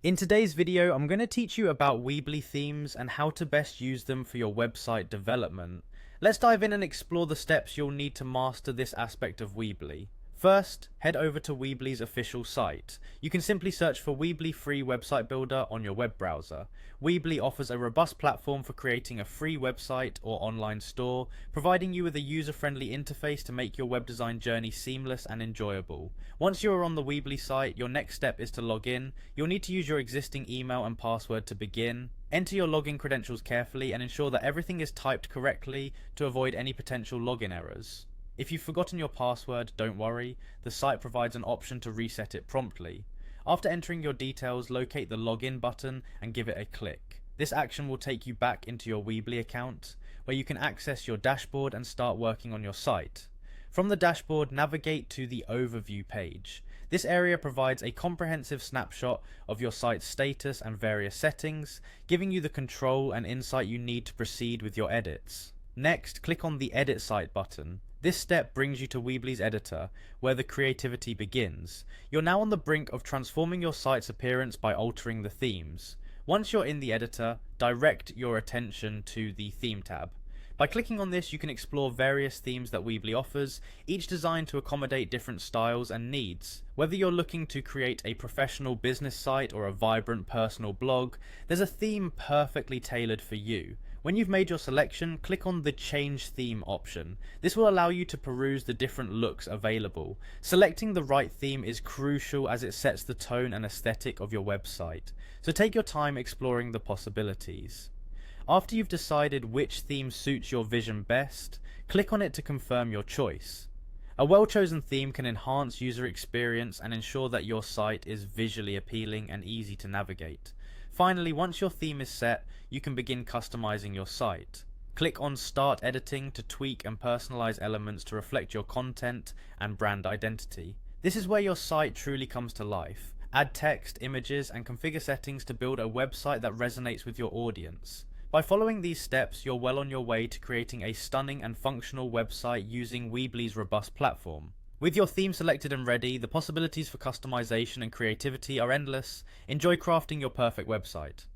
In today's video, I'm going to teach you about Weebly themes and how to best use them for your website development. Let's dive in and explore the steps you'll need to master this aspect of Weebly. First, head over to Weebly's official site. You can simply search for Weebly Free Website Builder on your web browser. Weebly offers a robust platform for creating a free website or online store, providing you with a user-friendly interface to make your web design journey seamless and enjoyable. Once you are on the Weebly site, your next step is to log in. You'll need to use your existing email and password to begin. Enter your login credentials carefully and ensure that everything is typed correctly to avoid any potential login errors. If you've forgotten your password, don't worry, the site provides an option to reset it promptly. After entering your details, locate the login button and give it a click. This action will take you back into your Weebly account, where you can access your dashboard and start working on your site. From the dashboard, navigate to the overview page. This area provides a comprehensive snapshot of your site's status and various settings, giving you the control and insight you need to proceed with your edits. Next, click on the Edit Site button. This step brings you to Weebly's editor, where the creativity begins. You're now on the brink of transforming your site's appearance by altering the themes. Once you're in the editor, direct your attention to the Theme tab. By clicking on this, you can explore various themes that Weebly offers, each designed to accommodate different styles and needs. Whether you're looking to create a professional business site or a vibrant personal blog, there's a theme perfectly tailored for you. When you've made your selection, click on the Change Theme option. This will allow you to peruse the different looks available. Selecting the right theme is crucial as it sets the tone and aesthetic of your website, so take your time exploring the possibilities. After you've decided which theme suits your vision best, click on it to confirm your choice. A well-chosen theme can enhance user experience and ensure that your site is visually appealing and easy to navigate. Finally, once your theme is set, you can begin customizing your site. Click on Start Editing to tweak and personalize elements to reflect your content and brand identity. This is where your site truly comes to life. Add text, images, and configure settings to build a website that resonates with your audience. By following these steps, you're well on your way to creating a stunning and functional website using Weebly's robust platform. With your theme selected and ready, the possibilities for customization and creativity are endless. Enjoy crafting your perfect website.